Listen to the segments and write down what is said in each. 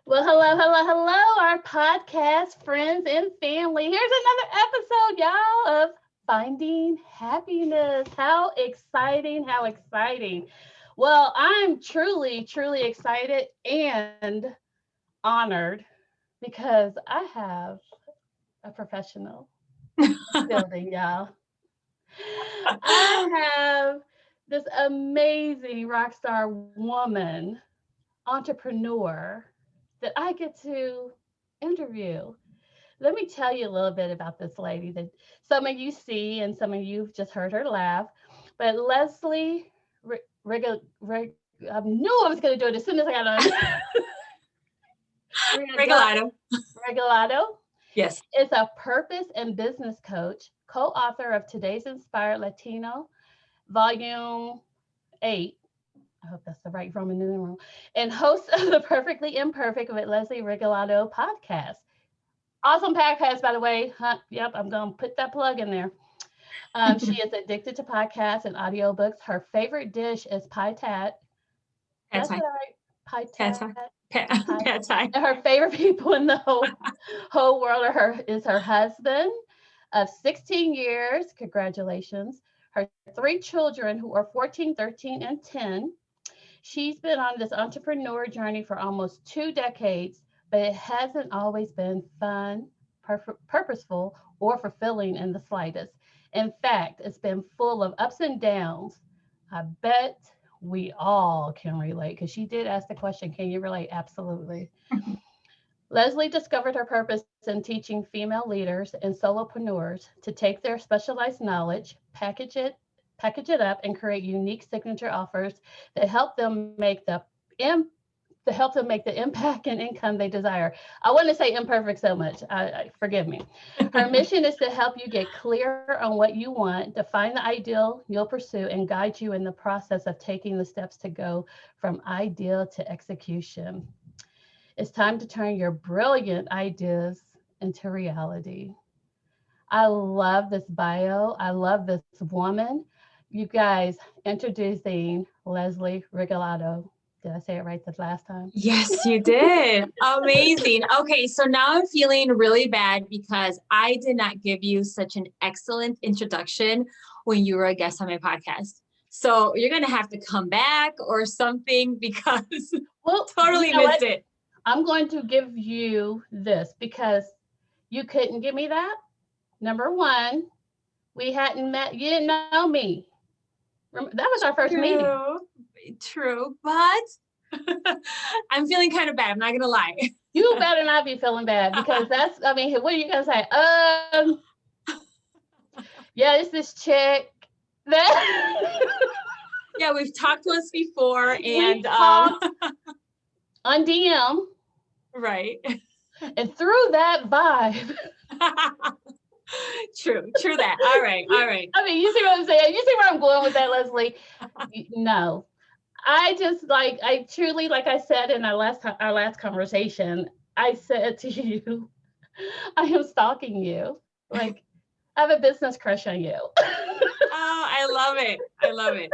Well, hello, hello, hello, our podcast friends and family. Here's another episode, y'all, of Finding Happiness. How exciting, how exciting. Well, I'm truly, truly excited and honored because I have a professional building, y'all. I have this amazing rock star woman, entrepreneur that I get to interview. Let me tell you a little bit about this lady that some of you see and some of you just heard her laugh. But Leslie I knew I was going to do it as soon as I got on. Regalado. Regalado Yes. is a purpose and business coach, co-author of Today's Inspired Latino, Volume 8. I hope that's the right Roman numeral, and host of the Perfectly Imperfect with Leslie Regalado podcast. Awesome podcast, by the way. Yep, I'm going to put that plug in there. She is addicted to podcasts and audiobooks. Her favorite dish is pie tat. Pad That's thai. right, pie Pad tat. thai. Pad thai. And her favorite people in the whole world is her husband of 16 years. Congratulations. Her three children who are 14, 13, and 10. She's been on this entrepreneur journey for almost 2 decades, but it hasn't always been fun, purposeful, or fulfilling in the slightest. In fact, it's been full of ups and downs. I bet we all can relate because she did ask the question, can you relate? Absolutely. Leslie discovered her purpose in teaching female leaders and solopreneurs to take their specialized knowledge, package it up, and create unique signature offers that help them make the im- to help them make the impact and income they desire. I want to say imperfect so much. Forgive me. Her mission is to help you get clear on what you want, define the ideal you'll pursue, and guide you in the process of taking the steps to go from ideal to execution. It's time to turn your brilliant ideas into reality. I love this bio. I love this woman. You guys, introducing Leslie Regalado. Did I say it right the last time? Yes, you did. Amazing. Okay, so now I'm feeling really bad because I did not give you such an excellent introduction when you were a guest on my podcast. So you're going to have to come back or something because Well, totally missed it. I'm going to give you this because you couldn't give me that. Number one, we hadn't met. You didn't know me. That was our first meeting. True, but I'm feeling kind of bad. I'm not going to lie. You better not be feeling bad because I mean, what are you going to say? Yeah, it's this chick. Yeah, we've talked once before and on DM. Right. And through that vibe. True that. All right. I mean, you see what I'm saying? You see where I'm going with that, Leslie? No. I truly, like I said in our last conversation, I said to you, I am stalking you. Like, I have a business crush on you. Oh, I love it. I love it.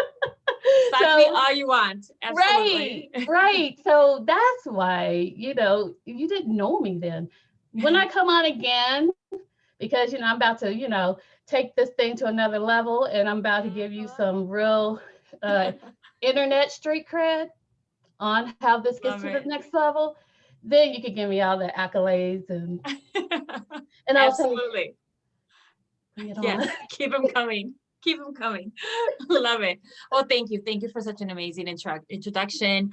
Stalk me all you want. Absolutely. Right. So that's why, you didn't know me then. When I come on again, because, I'm about to, take this thing to another level and I'm about to give you some real internet street cred on how this gets to the next level, then you can give me all the accolades and I'll absolutely say, bring it on. Yes, keep them coming. Keep them coming. Love it. Well, thank you. Thank you for such an amazing introduction.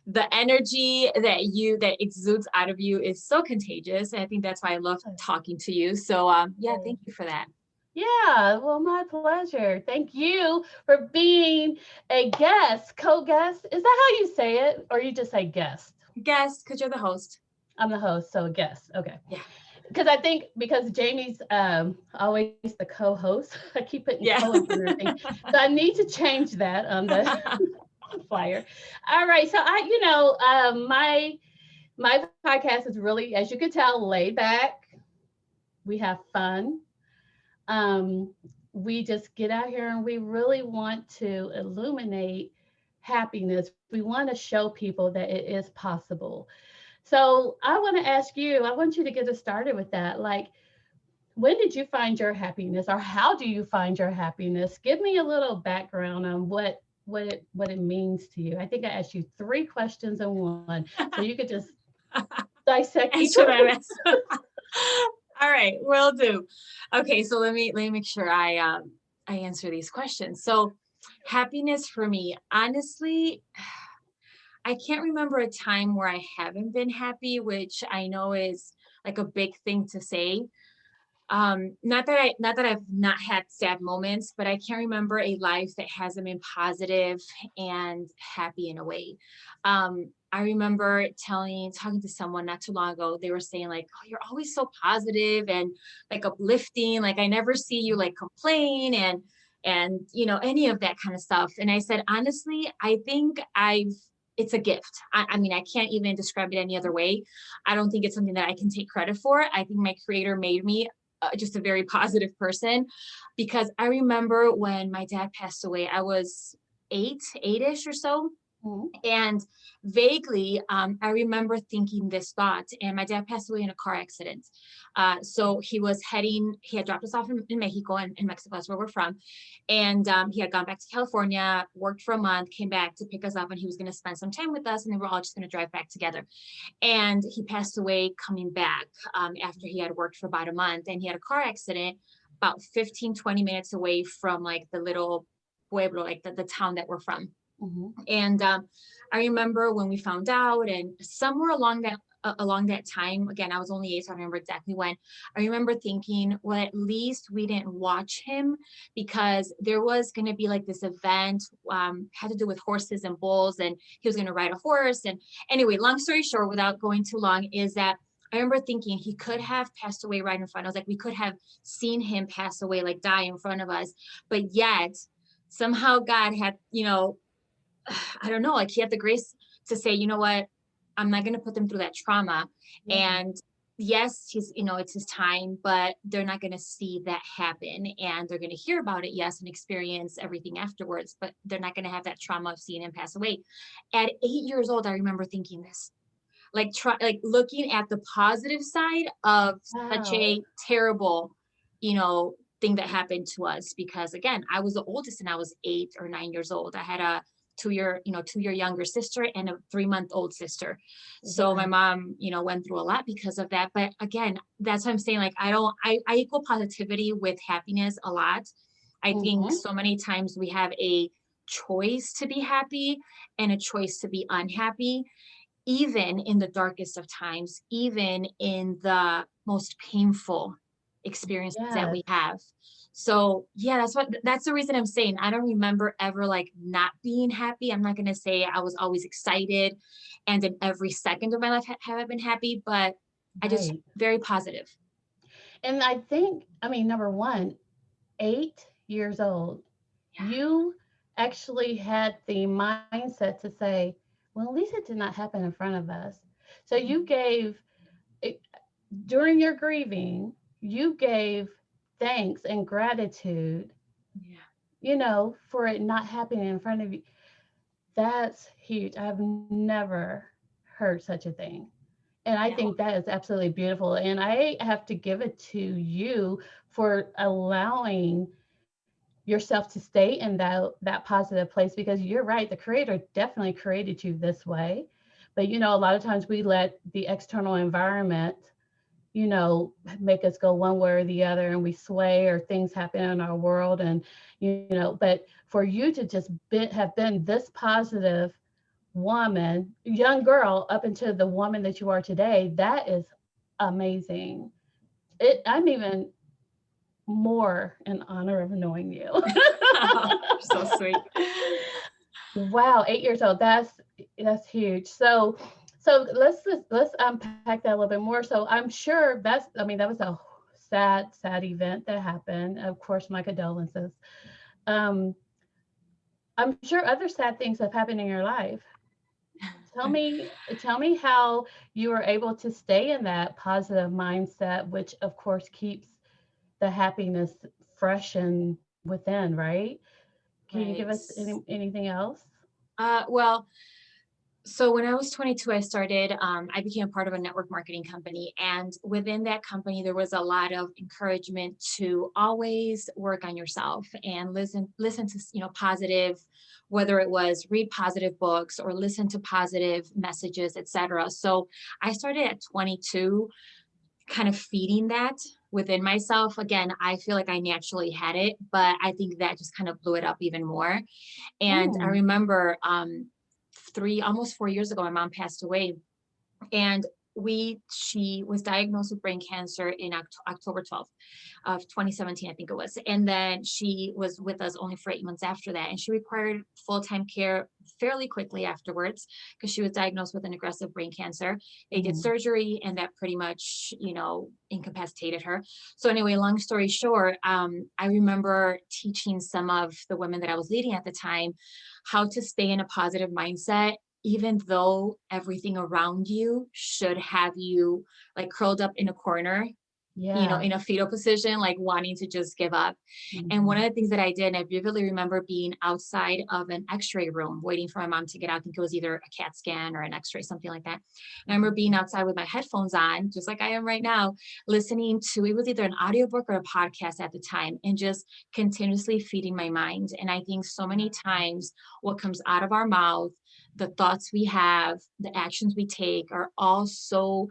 The energy that exudes out of you is so contagious. And I think that's why I love talking to you. So yeah, thank you for that. Yeah, well, my pleasure. Thank you for being a guest, co-guest. Is that how you say it? Or you just say guest? Guest, because you're the host. I'm the host, so guest. Okay. Yeah. Because Jamie's always the co-host. I keep putting co-host in everything. So I need to change that on the flyer. All right. So my podcast is really, as you can tell, laid back. We have fun. We just get out here and we really want to illuminate happiness. We want to show people that it is possible. So I want to ask you, I want you to get us started with that. Like, when did you find your happiness, or how do you find your happiness? Give me a little background on what it means to you. I think I asked you three questions in one, so you could just dissect each Answer one. that mess. All right, will do. Okay, so let me make sure I answer these questions. So happiness for me, honestly, I can't remember a time where I haven't been happy, which I know is like a big thing to say. Not that I've not had sad moments, but I can't remember a life that hasn't been positive and happy in a way. I remember talking to someone not too long ago. They were saying like, "Oh, you're always so positive and like uplifting. Like I never see you like complain and any of that kind of stuff." And I said, honestly, I think I've it's a gift. I mean, I can't even describe it any other way. I don't think it's something that I can take credit for. I think my creator made me just a very positive person, because I remember when my dad passed away, I was eight-ish or so. Mhm. And vaguely, I remember thinking this thought, and my dad passed away in a car accident. So he had dropped us off in Mexico, and in Mexico, that's where we're from. And he had gone back to California, worked for a month, came back to pick us up, and he was going to spend some time with us, and then we're all just going to drive back together. And he passed away coming back after he had worked for about a month. And he had a car accident about 15, 20 minutes away from like the little pueblo, like the town that we're from. Mhm. And I remember when we found out, and somewhere along that time, again, I was only eight, so I don't remember exactly when. I remember thinking, well, at least we didn't watch him, because there was going to be like this event, had to do with horses and bulls, and he was going to ride a horse. And anyway, long story short, without going too long, is that I remember thinking he could have passed away right in front. I was like, we could have seen him pass away, like die in front of us, but yet somehow God had, I don't know, like he had the grace to say, you know what, I'm not going to put them through that trauma. Yeah. And yes, it's his time, but they're not going to see that happen. And they're going to hear about it, yes, and experience everything afterwards, but they're not going to have that trauma of seeing him pass away. At 8 years old, I remember thinking this, like looking at the positive side of such Wow. a terrible, thing that happened to us. Because again, I was the oldest and I was 8 or 9 years old. I had a 2 year younger sister and a 3 month old sister. So my Right. mom, went through a lot because of that. But again, that's what I'm saying. Like I equal positivity with happiness a lot. I think Mhm. so many times we have a choice to be happy and a choice to be unhappy, even in the darkest of times, even in the most painful experiences that Yes. we have. So yeah, that's the reason I'm saying I don't remember ever like not being happy. I'm not gonna say I was always excited and in every second of my life have I been happy, but I just Right. very positive. And I think, I mean, number one, 8 years old, Yeah. you actually had the mindset to say, well, at least it did not happen in front of us. So you Mhm. gave, it- during your grieving, you gave thanks and gratitude, Yeah. for it not happening in front of you. That's huge. I've never heard such a thing. And I Yeah. think that is absolutely beautiful. And I have to give it to you for allowing yourself to stay in that positive place, because you're right, the creator definitely created you this way. But a lot of times we let the external environment, make us go one way or the other, and we sway, or things happen in our world. And but for you to just have been this positive woman, young girl, up into the woman that you are today, that is amazing. I'm even more in honor of knowing you. So sweet. Wow, 8 years old. That's huge. So let's unpack that a little bit more. So I'm sure that was a sad event that happened. Of course, my condolences. Um, I'm sure other sad things have happened in your life. Tell me how you were able to stay in that positive mindset, which of course keeps the happiness fresh and within, right? Can you give Right. us anything else? Well, So when I was 22, I became a part of a network marketing company. And within that company, there was a lot of encouragement to always work on yourself and listen to, positive, whether it was read positive books or listen to positive messages, etc. So I started at 22 kind of feeding that within myself. Again, I feel like I naturally had it, but I think that just kind of blew it up even more. And I Mm, remember almost 4 years ago, my mom passed away, and she was diagnosed with brain cancer in October 12th of 2017, I think it was. And then she was with us only for 8 months after that. And she required full-time care fairly quickly afterwards because she was diagnosed with an aggressive brain cancer. They did mm, surgery, and that pretty much, incapacitated her. So anyway, long story short, I remember teaching some of the women that I was leading at the time how to stay in a positive mindset, even though everything around you should have you like curled up in a corner, yeah. in a fetal position, like wanting to just give up. And one Mhm, of the things that I did, and I vividly remember being outside of an x-ray room waiting for my mom to get out. I think it was either a CAT scan or an x-ray, something like that. And I remember being mhm. outside with my headphones on, just like I am right now, listening to, it was either an audiobook or a podcast at the time, and just continuously feeding my mind. And I think so many times what comes out of our mouth, the thoughts we have, the actions we take are all so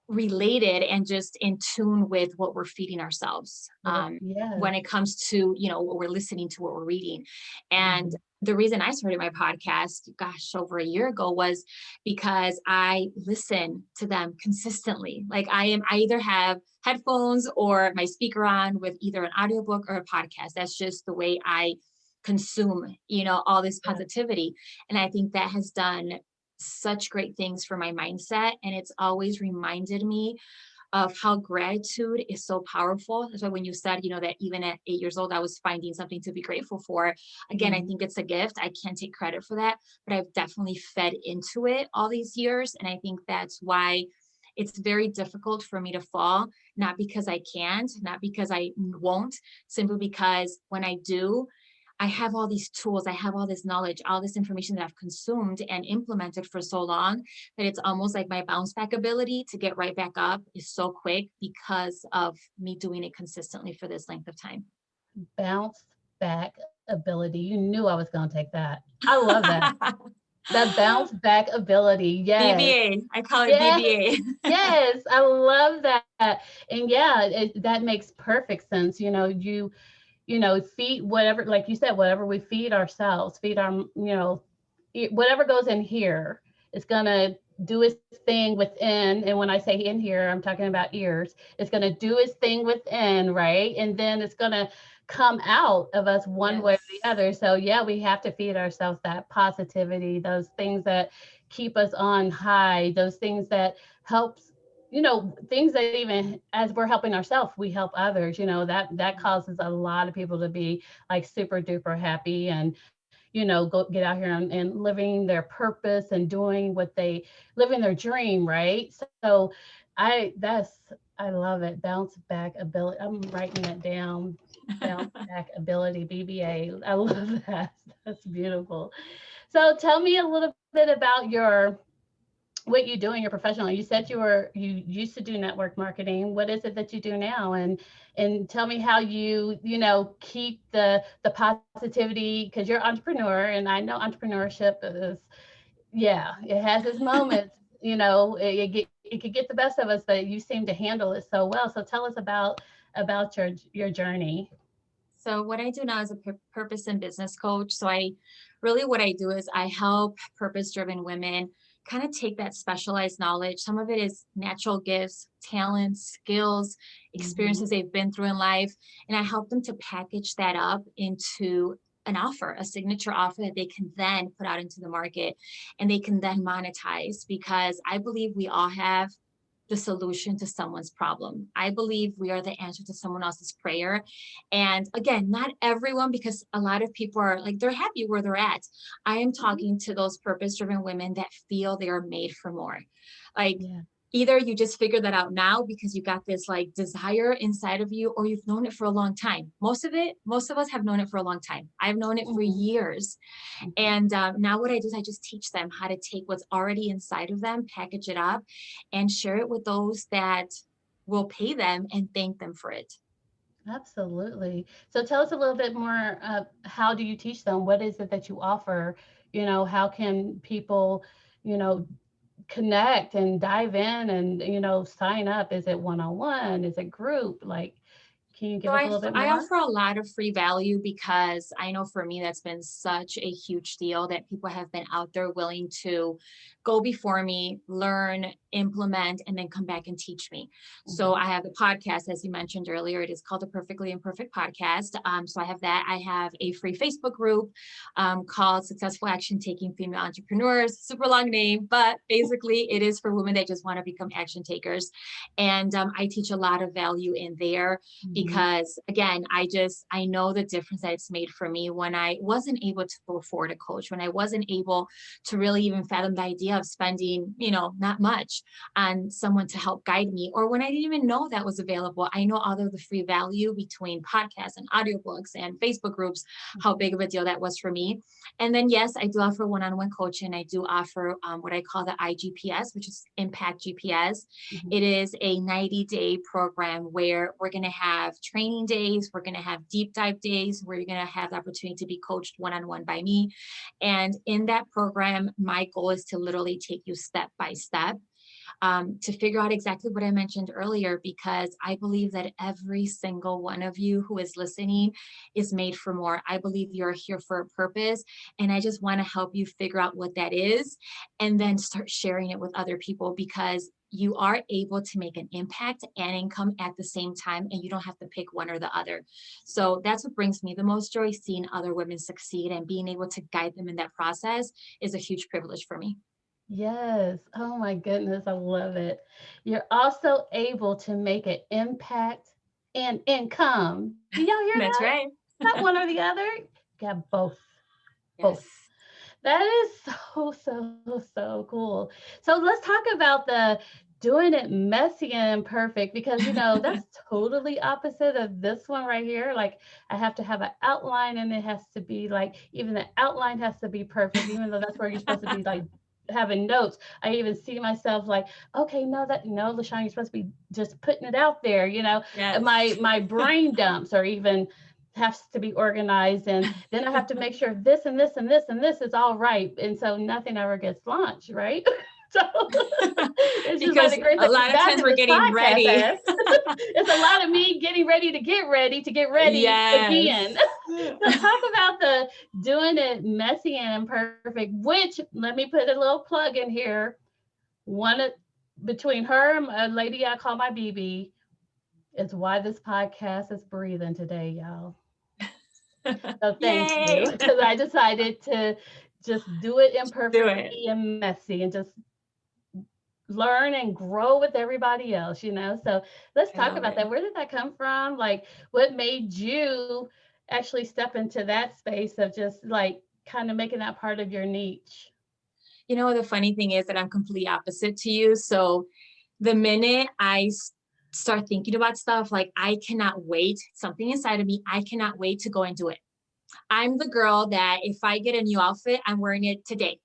related and just in tune with what we're feeding ourselves, Yes. when it comes to what we're listening to, what we're reading. And Mhm. the reason I started my podcast, gosh, over a year ago, was because I listen to them consistently. Like I either have headphones or my speaker on with either an audiobook or a podcast. That's just the way I consume, all this Yeah. positivity. And I think that has done such great things for my mindset. And it's always reminded me of how gratitude is so powerful. That's why when you said, that even at 8 years old, I was finding something to be grateful for. Again, I Mhm. think it's a gift. I can't take credit for that, but I've definitely fed into it all these years. And I think that's why it's very difficult for me to fall, not because I can't, not because I won't, simply because when I do, I have all these tools, I have all this knowledge, all this information that I've consumed and implemented for so long that it's almost like my bounce back ability to get right back up is so quick because of me doing it consistently for this length of time. Bounce back ability. You knew I was gonna take that. I love that. That bounce back ability. Yes. BBA, I call it Yes. BBA. Yes. I love that. And yeah, that makes perfect sense. Feed whatever, like you said, whatever we feed ourselves, feed our, whatever goes in here is going to do its thing within. And when I say in here, I'm talking about ears. It's going to do its thing within, right? And then it's going to come out of us one way or the Yes. other. So, yeah, we have to feed ourselves that positivity, those things that keep us on high, those things that helps, things that even as we're helping ourselves, we help others, that causes a lot of people to be like super duper happy and go get out here and living their purpose and doing what they living their dream, right? So I love it. Bounce back ability. I'm writing that down. Bounce back ability, BBA. I love that. That's beautiful. So tell me a little bit about what you do in your professional. You said you used to do network marketing. What is it that you do now? And tell me how keep the positivity, because you're an entrepreneur, and I know entrepreneurship is, yeah, it has its moments. It could get the best of us, but you seem to handle it so well. So tell us about your journey. So what I do now is a purpose and business coach. So what I do is I help purpose-driven women kind of take that specialized knowledge. Some of it is natural gifts, talents, skills, Hmm. experiences they've been through in life, and I help them to package that up into an offer, a signature offer that they can then put out into the market and they can then monetize, because I believe we all have the solution to someone's problem. I believe we are the answer to someone else's prayer. And again, not everyone, because a lot of people are like, they're happy where they're at. I am talking to those purpose driven women that feel they are made for more. Like, Yeah. either you just figure that out now because you got this like desire inside of you, or you've known it for a long time. Most of us have known it for a long time. I've known it for Mhm, years. mhm. And now what I do is I just teach them how to take what's already inside of them, package it up, and share it with those that will pay them and thank them for it. Absolutely. So tell us a little bit more. How do you teach them? What is it that you offer? How can people, you know, connect and dive in and, sign up? Is it one on one? Is it group? Like, can you So give us a little bit I more? offer a lot of free value because I know for me that's been such a huge deal that people have been out there willing to go before me, learn, implement, and then come back and teach me. So Hmm. I have the podcast, as you mentioned earlier. It is called the Perfectly Imperfect podcast. So I have that. I have a free Facebook group called Successful Action Taking Female Entrepreneurs. Super long name, but basically it is for women that just want to become action takers. And I teach a lot of value in there Hmm. because again, I know the difference that it's made for me when I wasn't able to afford a coach, when I wasn't able to really even fathom the idea of spending, not much on someone to help guide me, or when I didn't even know that was available. I know all of the free value between podcasts and audiobooks and Facebook groups, how Hmm. big of a deal that was for me. And then, yes, I do offer one-on-one coaching. I do offer what I call the IGPS, which is Impact GPS. Hmm. It is a 90-day program where we're going to have training days, we're going to have deep dive days, where you're going to have the opportunity to be coached one-on-one by me. And in that program, my goal is to literally take you step by step to figure out exactly what I mentioned earlier, because I believe that every single one of you who is listening is made for more. I believe you're here for a purpose. And I just want to help you figure out what that is and then start sharing it with other people, because you are able to make an impact and income at the same time, and you don't have to pick one or the other. So that's what brings me the most joy. Seeing other women succeed and being able to guide them in that process is a huge privilege for me. Yes. Oh my goodness. I love it. You're also able to make an impact and income. Do y'all hear that? That's right. Not one or the other. Got both. Both. Yes. That is so, so, so cool. So let's talk about the doing it messy and perfect, because that's totally opposite of this one right here. Like, I have to have an outline, and it has to be like, even the outline has to be perfect, even though that's where you're supposed to be like having notes. I even see myself like, okay, no, that no, LaShawn, you're supposed to be just putting it out there. Yes. My brain dumps are even has to be organized, and then I have to make sure this and this and this and this is all right, and so nothing ever gets launched, right? So it's just like Because the great a thing lot of that's times what we're this getting podcast ready. has. It's a lot of me getting ready to get ready again. Yes. So talk about the doing it messy and imperfect, which, let me put a little plug in here. One of, between her and a lady I call my BB, is why this podcast is breathing today, y'all. So thank you, Yay. because I decided to just do it Do it. imperfectly and messy, and just learn and grow with everybody else. So let's I talk love about it. that. Where did that come from? Like, what made you actually step into that space of just like kind of making that part of your niche? The funny thing is that I'm completely opposite to you. So the minute start thinking about stuff, like I cannot wait, something inside of me, I cannot wait to go and do it. I'm the girl that if I get a new outfit, I'm wearing it today.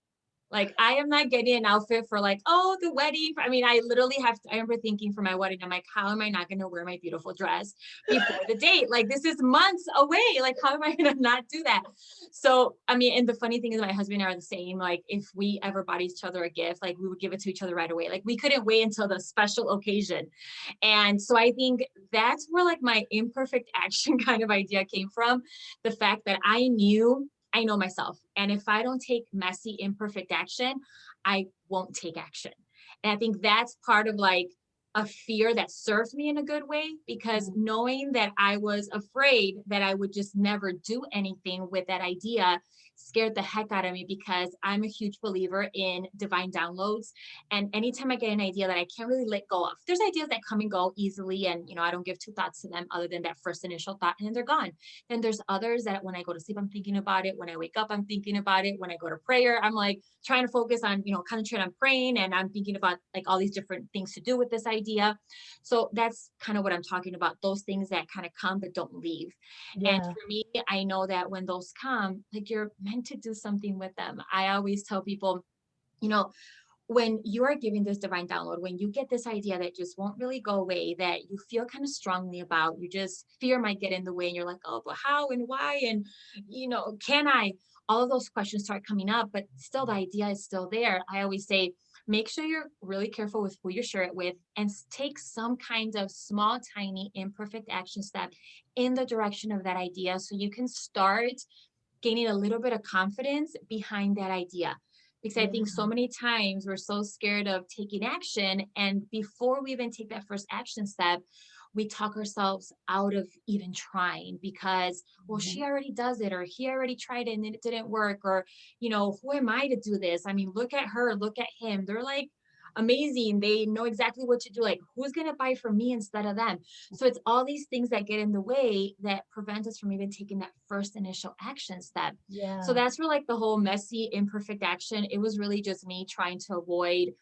Like I am not getting an outfit for like, oh, the wedding. I mean, I literally have to, I remember thinking for my wedding, I'm like, how am I not going to wear my beautiful dress before the date? Like this is months away. Like, how am I going to not do that? So, I mean, and the funny thing is my husband and I are the same. Like if we ever bought each other a gift, like we would give it to each other right away. Like we couldn't wait until the special occasion. And so I think that's where like my imperfect action kind of idea came from. The fact that I know myself. And if I don't take messy, imperfect action, I won't take action. And I think that's part of like a fear that served me in a good way, because Mhm. knowing that I was afraid that I would just never do anything with that idea scared the heck out of me because I'm a huge believer in divine downloads. And anytime I get an idea that I can't really let go of, there's ideas that come and go easily. And, I don't give two thoughts to them other than that first initial thought, and then they're gone. Then there's others that when I go to sleep, I'm thinking about it. When I wake up, I'm thinking about it. When I go to prayer, I'm like trying to focus on, concentrate on praying. And I'm thinking about like all these different things to do with this idea. So that's kind of what I'm talking about. Those things that kind of come, but don't leave. And Yeah. for me, I know that when those come, like you're meant to do something with them. I always tell people, you know, when you are giving this divine download, when you get this idea that just won't really go away, that you feel kind of strongly about, you just fear might get in the way and you're like, oh, but how and why? And, can I? All of those questions start coming up, but still the idea is still there. I always say, make sure you're really careful with who you share it with and take some kind of small, tiny, imperfect action step in the direction of that idea so you can start gaining a little bit of confidence behind that idea. Because I think so Yeah. many times we're so scared of taking action. And before we even take that first action step, we talk ourselves out of even trying because, well, she Mhm. already does it, or he already tried it and it didn't work, or, who am I to do this? I mean, look at her, look at him. They're like amazing. They know exactly what to do. Like, who's going to buy from me instead of them? So it's all these things that get in the way that prevent us from even taking that first initial action step. So Yeah. that's where like the whole messy, imperfect action, it was really just me trying to avoid,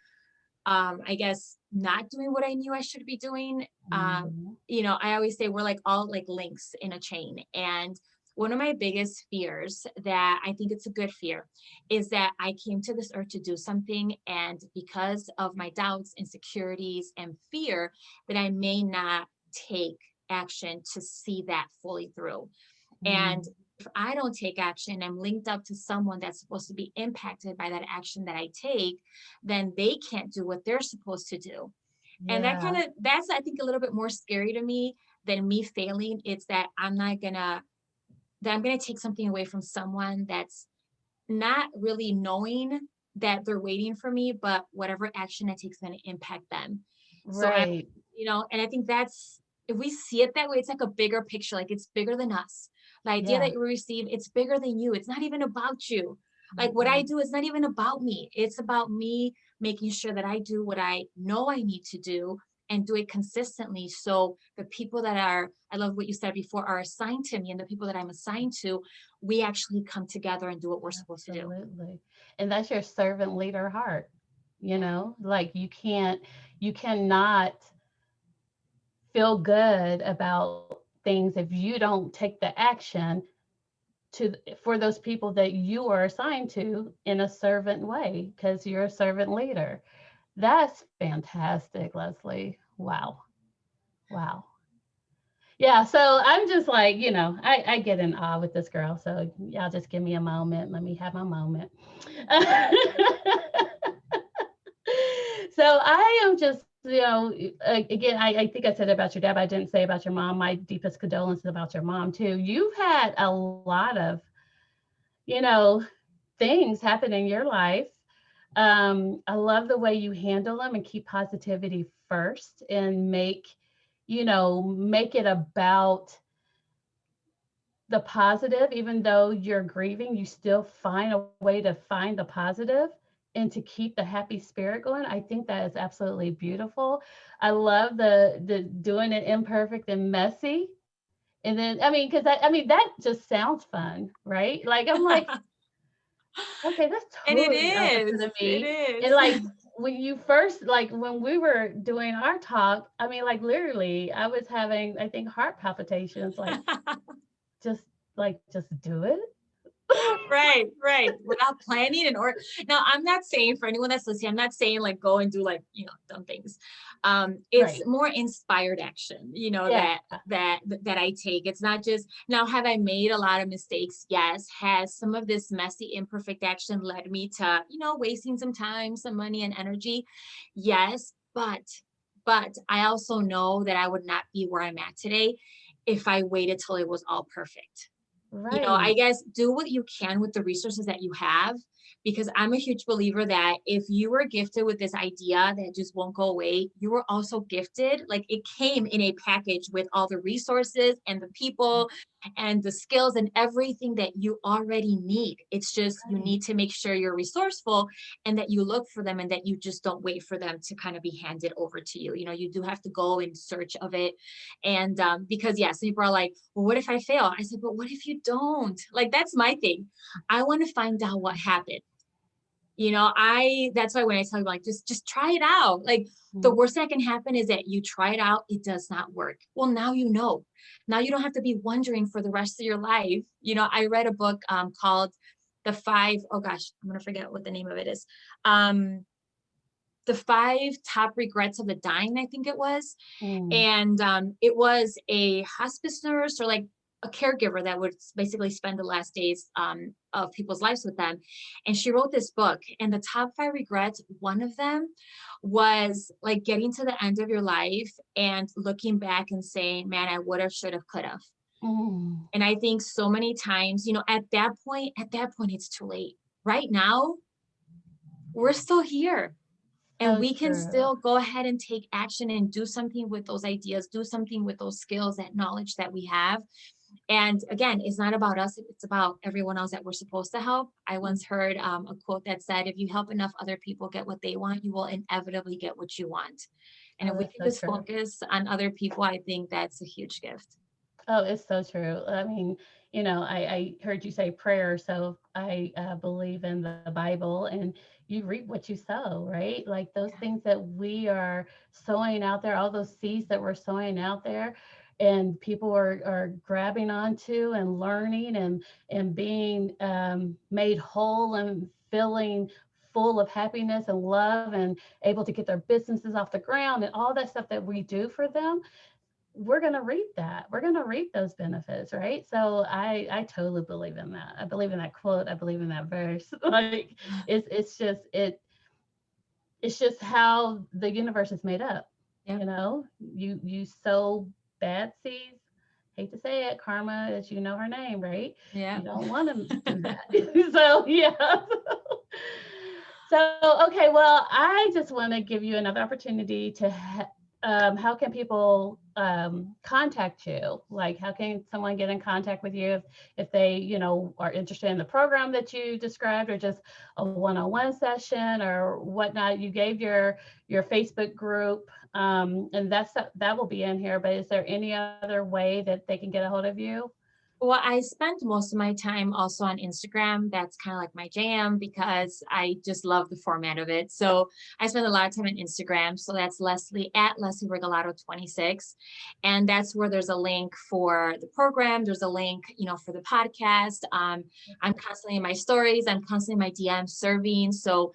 I guess, not doing what I knew I should be doing. Mhm. I always say we're like all like links in a chain. And one of my biggest fears, that I think it's a good fear, is that I came to this earth to do something. And because of my doubts, insecurities, and fear, that I may not take action to see that fully through. And Mm. if I don't take action, I'm linked up to someone that's supposed to be impacted by that action that I take, then they can't do what they're supposed to do. And Yeah. that's, I think, a little bit more scary to me than me failing. It's that I'm going to take something away from someone that's not really knowing that they're waiting for me, but whatever action I take is going to impact them. So Right. and I think that's, if we see it that way, it's like a bigger picture, like it's bigger than us. The idea Yeah. that you receive, it's bigger than you. It's not even about you. Like what I Mm-mm. do is not even about me. It's about me making sure that I do what I know I need to do and do it consistently. So the people that are, I love what you said before, are assigned to me, and the people that I'm assigned to, we actually come together and do what we're supposed to do. Absolutely. And that's your servant leader heart. Like you cannot feel good about things if you don't take the action for those people that you are assigned to in a servant way because you're a servant leader. That's fantastic, Leslie. Wow. Wow. Yeah, so I'm just like, I get in awe with this girl. So y'all just give me a moment. Let me have my moment. So I am just, again, I think I said about your dad, but I didn't say about your mom. My deepest condolences about your mom, too. You've had a lot of, you know, things happen in your life. I love the way you handle them and keep positivity first and make it about the positive. Even though you're grieving, you still find a way to find the positive and to keep the happy spirit going. I think that is absolutely beautiful. I love the doing it imperfect and messy. And then because that just sounds fun, right? Like I'm like, okay, that's And it totally the opposite of is. It me. And is. like when you first, like when we were doing our talk, like literally, I was having, I think, heart palpitations. Just just do it. Right, right. Without planning and or now, I'm not saying, for anyone that's listening, I'm not saying like go and do like, dumb things. It's Right. more inspired action, Yeah. that I take. It's not just, now, have I made a lot of mistakes? Yes. Has some of this messy, imperfect action led me to, wasting some time, some money and energy? Yes. But I also know that I would not be where I'm at today if I waited till it was all perfect. I Right. guess do what you can with the resources that you have, because I'm a huge believer that if you were gifted with this idea that just won't go away, you were also gifted, like it came in a package with all the resources and the people and the skills and everything that you already need. It's just you Right. need to make sure you're resourceful and that you look for them and that you just don't wait for them to kind of be handed over to you. You know, you do have to go in search of it. And because, yeah, some people are like, well, what if I fail? I said, but what if you don't? Like, that's my thing. I want to find out what happened. You know, that's why when I tell you, like, just try it out. Like, the Mhm. worst that can happen is that you try it out, it does not work. Well, now you know. Now you don't have to be wondering for the rest of your life. You know, I read a book called The Five, oh gosh, I'm gonna forget what the name of it is. Um, the Five Top Regrets of the Dying, I think it was. Mm. And it was a hospice nurse or like a caregiver that would basically spend the last days of people's lives with them. And she wrote this book. And the top five regrets, one of them was like getting to the end of your life and looking back and saying, man, I would have, should have, could have. Mm. And I think so many times, you know, at that point, it's too late. Right now, we're still here and So we can true. still go ahead and take action and do something with those ideas, do something with those skills, that knowledge that we have. And again, it's not about us, it's about everyone else that we're supposed to help. I Mm. once heard a quote that said, if you help enough other people get what they want, you will inevitably get what you want. And Oh, if we that's can so just true. focus on other people, I think that's a huge gift. Oh, it's so true. I mean, I heard you say prayer, so I believe in the Bible, and you reap what you sow, right? Like those Yeah. things that we are sowing out there, all those seeds that we're sowing out there, and people are grabbing onto and learning and being made whole and feeling full of happiness and love and able to get their businesses off the ground and all that stuff that we do for them, we're going to reap that. We're going to reap those benefits, right? So I totally believe in that. I believe in that quote. I believe in that verse. Like it's just how the universe is made up. Yeah. You sow bad seeds. Hate to say it, karma, as you know her name, right? Yeah. You don't want to do that. So yeah. So okay, well, I just want to give you another opportunity to how can people contact you? Like, how can someone get in contact with you if they, are interested in the program that you described, or just a one-on-one session or whatnot? You gave your Facebook group, and that will be in here. But is there any other way that they can get a hold of you? Well, I spent most of my time also on Instagram. That's kind of like my jam because I just love the format of it. So I spend a lot of time on Instagram. So that's Leslie at Leslie Regalado 26. And that's where there's a link for the program. There's a link, you know, for the podcast. I'm constantly in my stories. I'm constantly in my DMs serving. So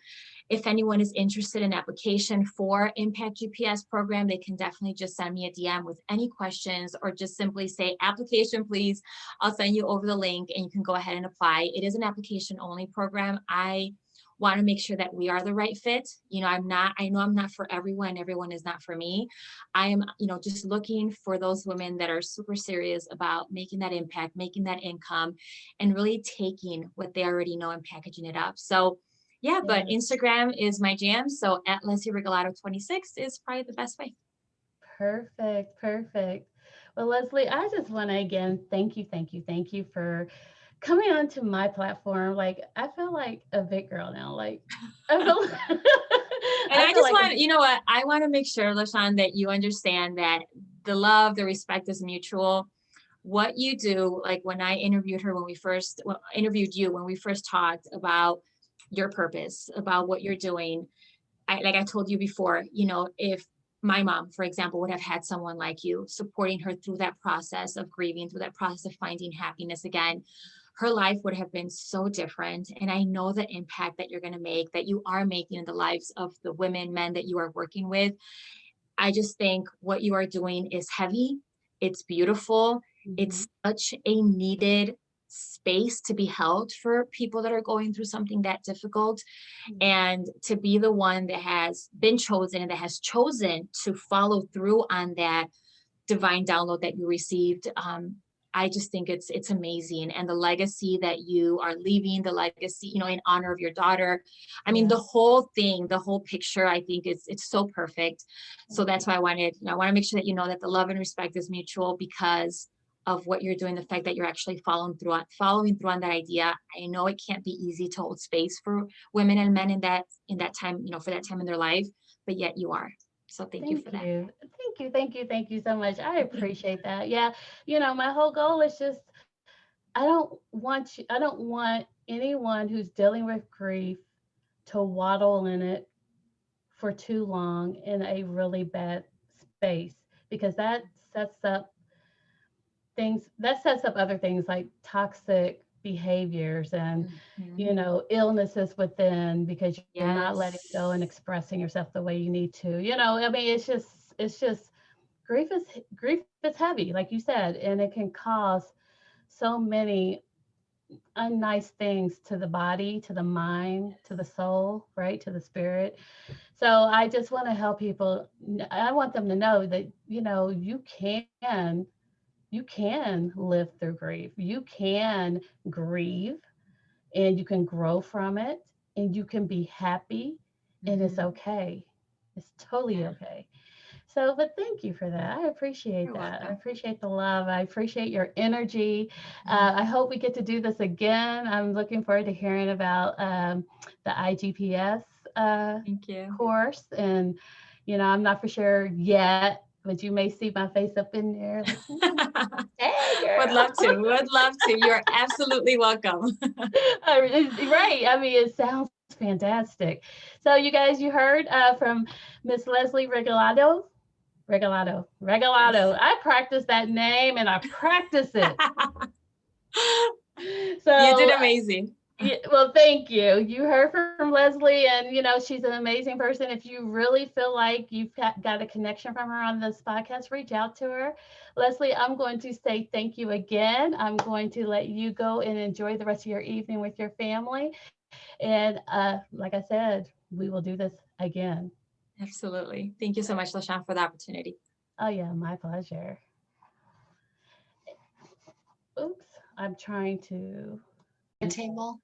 if anyone is interested in application for Impact GPS program, they can definitely just send me a DM with any questions or just simply say application, please. I'll send you over the link and you can go ahead and apply. It is an application only program. I want to make sure that we are the right fit. You know, I know I'm not for everyone. Everyone is not for me. I am, you know, just looking for those women that are super serious about making that impact, making that income, and really taking what they already know and packaging it up. So yeah, but Yeah. Instagram is my jam. So at Leslie Regalado 26 is probably the best way. Perfect, perfect. Well, Leslie, I just want to again thank you for coming onto my platform. Like, I feel like a big girl now. Like, I feel, And I I feel just like, want, you know what, I want to make sure, LaShawn, that you understand that the love, the respect is mutual. What you do, like when I interviewed her, when we first interviewed you, when we first talked about your purpose, about what you're doing, like I told you before, you know, if my mom, for example, would have had someone like you supporting her through that process of grieving, through that process of finding happiness again, her life would have been so different. And I know the impact that you're going to make, that you are making in the lives of the women, men that you are working with. I just think what you are doing is heavy. It's beautiful. mhm, It's such a needed space to be held for people that are going through something that difficult, mhm. and to be the one that has been chosen and that has chosen to follow through on that divine download that you received. I just think it's amazing, and the legacy that you are leaving, the legacy, you know, in honor of your daughter. I mean, Yeah. the whole thing, the whole picture, I think it's so perfect. So Thank that's you. why I want to make sure that you know that the love and respect is mutual because of what you're doing, the fact that you're actually following through on that idea. I know it can't be easy to hold space for women and men in that time, for that time in their life, but yet you are. So thank you for Thank that. you. Thank you. Thank you. Thank you so much. I appreciate that. Yeah. My whole goal is just I don't want anyone who's dealing with grief to waddle in it for too long in a really bad space, because that sets up other things like toxic behaviors and Mhm. illnesses within, because you're not letting go and Yes. expressing yourself the way you need to. I mean, it's just grief is heavy, like you said, and it can cause so many unnice things to the body, to the mind, to the soul, right? To the spirit. So I just want to help people. I want them to know that, you can live through grief. You can grieve, and you can grow from it, and you can be happy, and it's Mhm. okay. It's totally Yeah, okay. So, but thank you for that. I appreciate you're that. I welcome. appreciate the love. I appreciate your energy. Mhm. I hope we get to do this again. I'm looking forward to hearing about the IGPS Thank you. course. And, I'm not for sure yet, but you may see my face up in there like, hey, Would love girl. to. Would love to. You're absolutely welcome. Right. I mean, it sounds fantastic. So, you guys, you heard from Miss Leslie Regalado. Yes. Regalado. I practice that name and I practice it. You did So, amazing. yeah, well, thank you. You heard from Leslie, and she's an amazing person. If you really feel like you've got a connection from her on this podcast, reach out to her. Leslie, I'm going to say thank you again. I'm going to let you go and enjoy the rest of your evening with your family. And like I said, we will do this again. Absolutely. Thank you so much, LaShawn, for the opportunity. Oh, yeah, my pleasure. Oops, I'm trying to. The table.